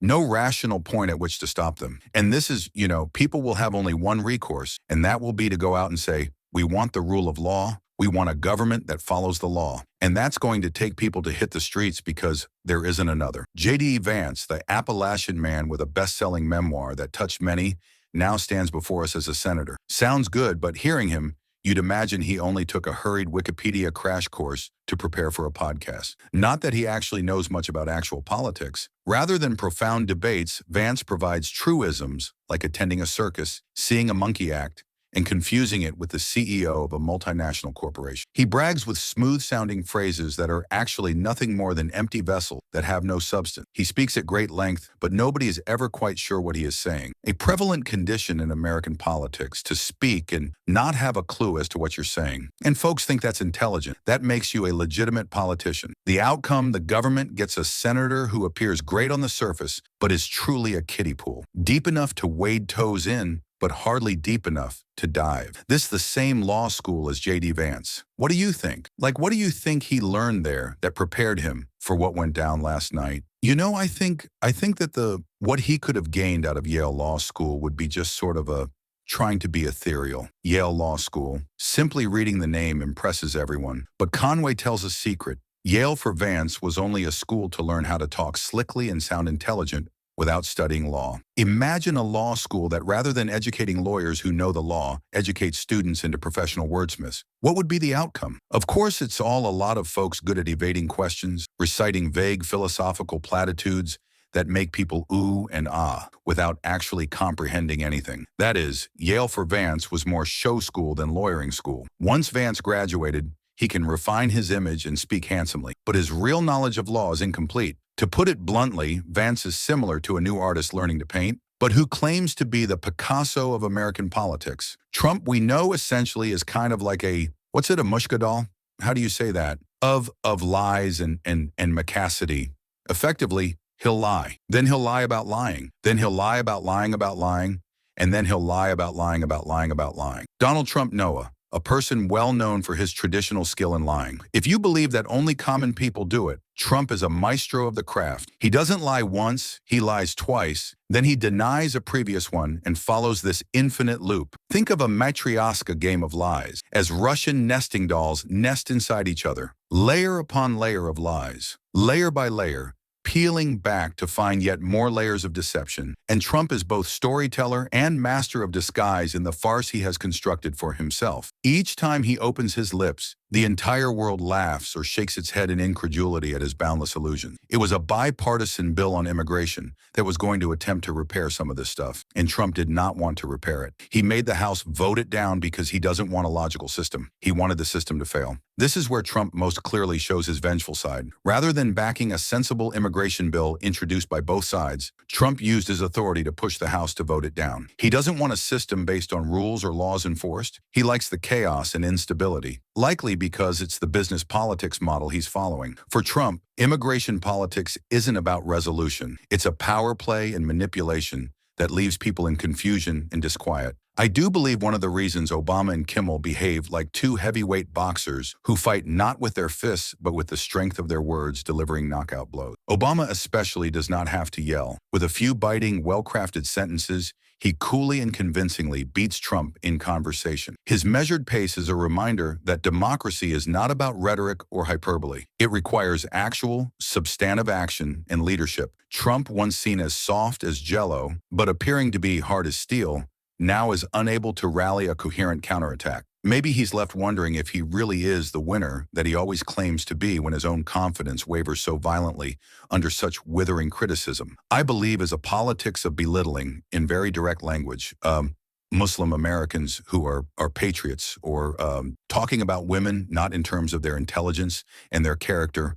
No rational point at which to stop them. And this is, people will have only one recourse, and that will be to go out and say, we want the rule of law. We want a government that follows the law. And that's going to take people to hit the streets because there isn't another. JD Vance, the Appalachian man with a best-selling memoir that touched many, now stands before us as a senator. Sounds good, but hearing him, you'd imagine he only took a hurried Wikipedia crash course to prepare for a podcast. Not that he actually knows much about actual politics. Rather than profound debates, Vance provides truisms like attending a circus, seeing a monkey act, and confusing it with the CEO of a multinational corporation. He brags with smooth-sounding phrases that are actually nothing more than empty vessels that have no substance. He speaks at great length, but nobody is ever quite sure what he is saying. A prevalent condition in American politics to speak and not have a clue as to what you're saying. And folks think that's intelligent. That makes you a legitimate politician. The outcome, the government gets a senator who appears great on the surface, but is truly a kiddie pool. Deep enough to wade toes in, but hardly deep enough to dive. This is the same law school as JD Vance. What do you think? What do you think he learned there that prepared him for what went down last night? I think that what he could have gained out of Yale Law School would be just sort of trying to be ethereal. Yale Law School. Simply reading the name impresses everyone. But Conway tells a secret. Yale for Vance was only a school to learn how to talk slickly and sound intelligent without studying law. Imagine a law school that, rather than educating lawyers who know the law, educates students into professional wordsmiths. What would be the outcome? Of course, it's all a lot of folks good at evading questions, reciting vague philosophical platitudes that make people ooh and ah without actually comprehending anything. That is, Yale for Vance was more show school than lawyering school. Once Vance graduated, he can refine his image and speak handsomely, but his real knowledge of law is incomplete. To put it bluntly, Vance is similar to a new artist learning to paint, but who claims to be the Picasso of American politics. Trump, we know, essentially is kind of like a mushka doll? How do you say that? Of lies and mechacity. Effectively, he'll lie. Then he'll lie about lying. Then he'll lie about lying about lying. And then he'll lie about lying about lying about lying. Donald Trump Noah, a person well known for his traditional skill in lying. If you believe that only common people do it, Trump is a maestro of the craft. He doesn't lie once, he lies twice, then he denies a previous one and follows this infinite loop. Think of a matryoshka game of lies, as Russian nesting dolls nest inside each other, layer upon layer of lies, layer by layer, peeling back to find yet more layers of deception. And Trump is both storyteller and master of disguise in the farce he has constructed for himself. Each time he opens his lips, the entire world laughs or shakes its head in incredulity at his boundless illusion. It was a bipartisan bill on immigration that was going to attempt to repair some of this stuff, and Trump did not want to repair it. He made the House vote it down because he doesn't want a logical system. He wanted the system to fail. This is where Trump most clearly shows his vengeful side. Rather than backing a sensible immigration bill introduced by both sides, Trump used his authority to push the House to vote it down. He doesn't want a system based on rules or laws enforced. He likes the chaos and instability, likely because it's the business politics model he's following. For Trump, immigration politics isn't about resolution. It's a power play and manipulation that leaves people in confusion and disquiet. I do believe one of the reasons Obama and Kimmel behaved like two heavyweight boxers who fight not with their fists, but with the strength of their words, delivering knockout blows. Obama especially does not have to yell. With a few biting, well-crafted sentences, he coolly and convincingly beats Trump in conversation. His measured pace is a reminder that democracy is not about rhetoric or hyperbole. It requires actual, substantive action and leadership. Trump, once seen as soft as jello, but appearing to be hard as steel, now is unable to rally a coherent counterattack. Maybe he's left wondering if he really is the winner that he always claims to be when his own confidence wavers so violently under such withering criticism. I believe as a politics of belittling, in very direct language, Muslim Americans who are patriots, or talking about women not in terms of their intelligence and their character,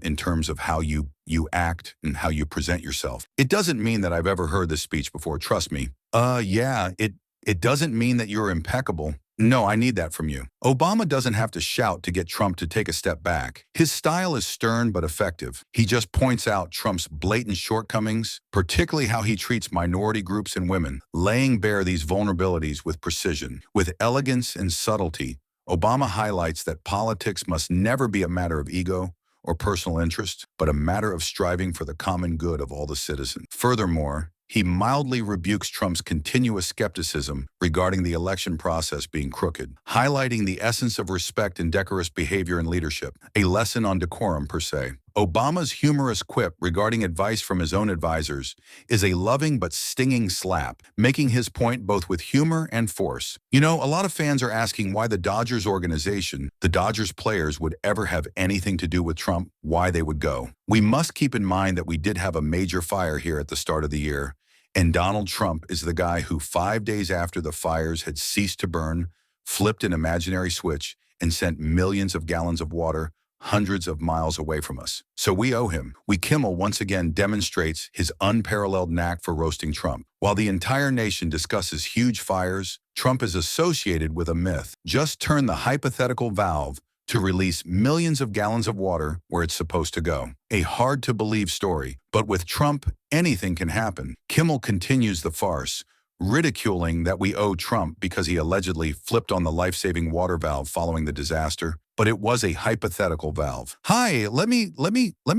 in terms of how you act and how you present yourself. It doesn't mean that I've ever heard this speech before, trust me. It doesn't mean that you're impeccable. No, I need that from you. Obama doesn't have to shout to get Trump to take a step back. His style is stern but effective. He just points out Trump's blatant shortcomings, particularly how he treats minority groups and women, laying bare these vulnerabilities with precision. With elegance and subtlety, Obama highlights that politics must never be a matter of ego or personal interest, but a matter of striving for the common good of all the citizens. Furthermore, he mildly rebukes Trump's continuous skepticism regarding the election process being crooked, highlighting the essence of respect and decorous behavior in leadership, a lesson on decorum per se. Obama's humorous quip regarding advice from his own advisors is a loving but stinging slap, making his point both with humor and force. You know, a lot of fans are asking why the Dodgers organization, the Dodgers players, would ever have anything to do with Trump, why they would go. We must keep in mind that we did have a major fire here at the start of the year, and Donald Trump is the guy who 5 days after the fires had ceased to burn, flipped an imaginary switch and sent millions of gallons of water hundreds of miles away from us. So we owe him. Kimmel once again demonstrates his unparalleled knack for roasting Trump. While the entire nation discusses huge fires, Trump is associated with a myth. Just turn the hypothetical valve to release millions of gallons of water where it's supposed to go. A hard-to-believe story, but with Trump, anything can happen. Kimmel continues the farce, ridiculing that we owe Trump because he allegedly flipped on the life-saving water valve following the disaster, but it was a hypothetical valve. Hi, let me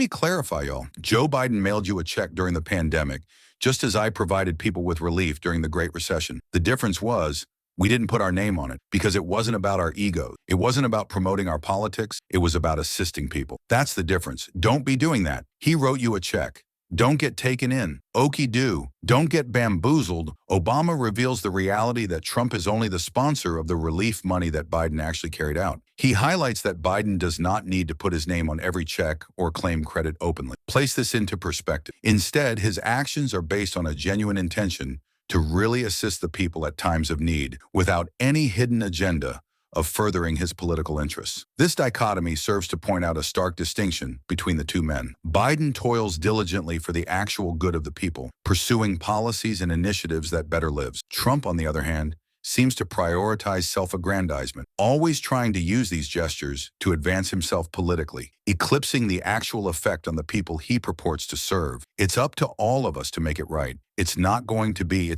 clarify, y'all. Joe Biden mailed you a check during the pandemic, just as I provided people with relief during the Great Recession. The difference was, we didn't put our name on it because it wasn't about our egos. It wasn't about promoting our politics. It was about assisting people. That's the difference. Don't be doing that. He wrote you a check. Don't get taken in. Okey-do. Don't get bamboozled. Obama reveals the reality that Trump is only the sponsor of the relief money that Biden actually carried out. He highlights that Biden does not need to put his name on every check or claim credit openly. Place this into perspective. Instead, his actions are based on a genuine intention to really assist the people at times of need without any hidden agenda of furthering his political interests. This dichotomy serves to point out a stark distinction between the two men. Biden toils diligently for the actual good of the people, pursuing policies and initiatives that better lives. Trump, on the other hand, seems to prioritize self-aggrandizement, always trying to use these gestures to advance himself politically, eclipsing the actual effect on the people he purports to serve. It's up to all of us to make it right. It's not going to be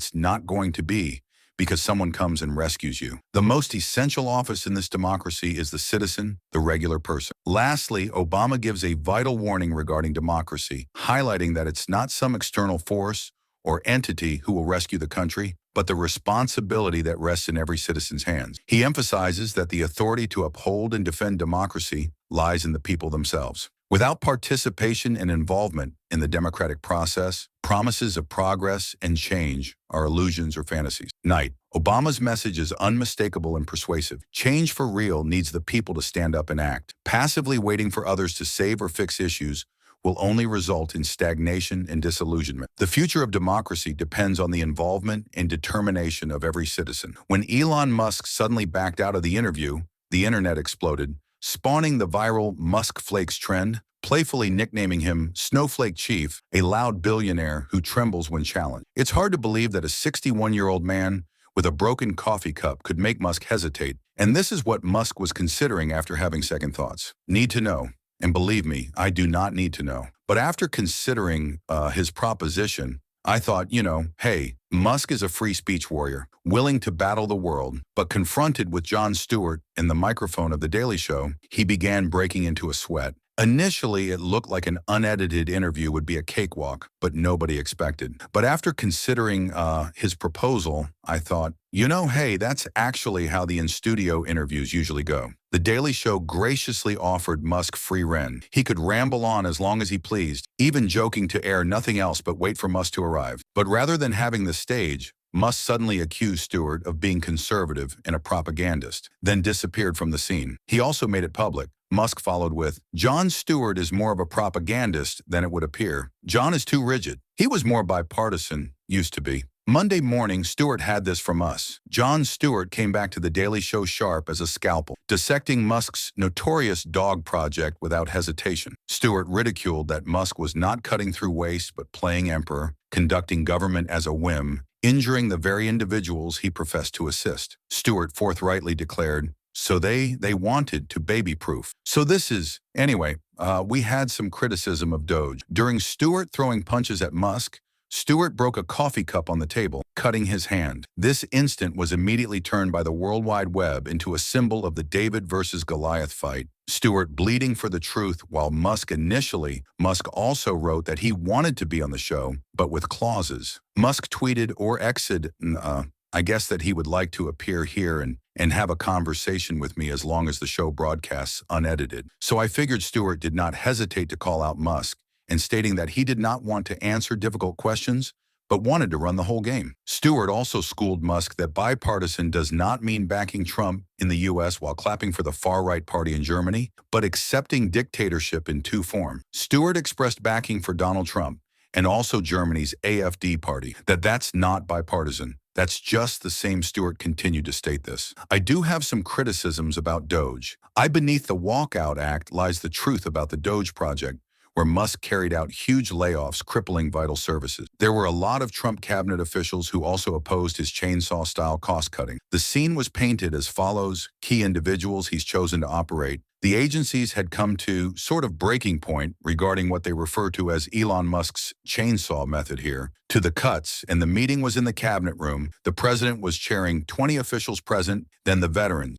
because someone comes and rescues you. The most essential office in this democracy is the citizen, the regular person. Lastly, Obama gives a vital warning regarding democracy, highlighting that it's not some external force or entity who will rescue the country, but the responsibility that rests in every citizen's hands. He emphasizes that the authority to uphold and defend democracy lies in the people themselves. Without participation and involvement in the democratic process, promises of progress and change are illusions or fantasies. Obama's message is unmistakable and persuasive. Change for real needs the people to stand up and act. Passively waiting for others to save or fix issues will only result in stagnation and disillusionment. The future of democracy depends on the involvement and determination of every citizen. When Elon Musk suddenly backed out of the interview, the internet exploded, spawning the viral Musk Flakes trend, playfully nicknaming him Snowflake Chief, a loud billionaire who trembles when challenged. It's hard to believe that a 61-year-old man with a broken coffee cup could make Musk hesitate, and this is what Musk was considering after having second thoughts. Need to know. And believe me, I do not need to know. But after considering his proposition, I thought, hey, Musk is a free speech warrior, willing to battle the world, but confronted with Jon Stewart and the microphone of The Daily Show, he began breaking into a sweat. Initially, it looked like an unedited interview would be a cakewalk, but nobody expected. But after considering his proposal, I thought, hey, that's actually how the in-studio interviews usually go. The Daily Show graciously offered Musk free rein. He could ramble on as long as he pleased, even joking to air nothing else but wait for Musk to arrive. But rather than having the stage, Musk suddenly accused Stewart of being conservative and a propagandist, then disappeared from the scene. He also made it public. Musk followed with, Jon Stewart is more of a propagandist than it would appear. Jon is too rigid. He was more bipartisan, used to be. Monday morning, Stewart had this from us. Jon Stewart came back to The Daily Show sharp as a scalpel, dissecting Musk's notorious dog project without hesitation. Stewart ridiculed that Musk was not cutting through waste but playing emperor, conducting government as a whim, injuring the very individuals he professed to assist. Stewart forthrightly declared, so they wanted to baby-proof. So this is, anyway, we had some criticism of Doge. During Stewart throwing punches at Musk, Stewart broke a coffee cup on the table, cutting his hand. This instant was immediately turned by the World Wide Web into a symbol of the David versus Goliath fight. Stewart bleeding for the truth, while Musk also wrote that he wanted to be on the show, but with clauses. Musk tweeted or X'd, I guess that he would like to appear here and have a conversation with me as long as the show broadcasts unedited. So I figured Stewart did not hesitate to call out Musk, and stating that he did not want to answer difficult questions, but wanted to run the whole game. Stewart also schooled Musk that bipartisan does not mean backing Trump in the U.S. while clapping for the far-right party in Germany, but accepting dictatorship in two forms. Stewart expressed backing for Donald Trump and also Germany's AfD party, that's not bipartisan. That's just the same. Stewart continued to state this. I do have some criticisms about Doge. Beneath the Walkout Act lies the truth about the Doge project, where Musk carried out huge layoffs crippling vital services. There were a lot of Trump cabinet officials who also opposed his chainsaw-style cost-cutting. The scene was painted as follows: key individuals he's chosen to operate. The agencies had come to sort of breaking point regarding what they refer to as Elon Musk's chainsaw method here, to the cuts, and the meeting was in the cabinet room. The president was chairing 20 officials present, then the veterans.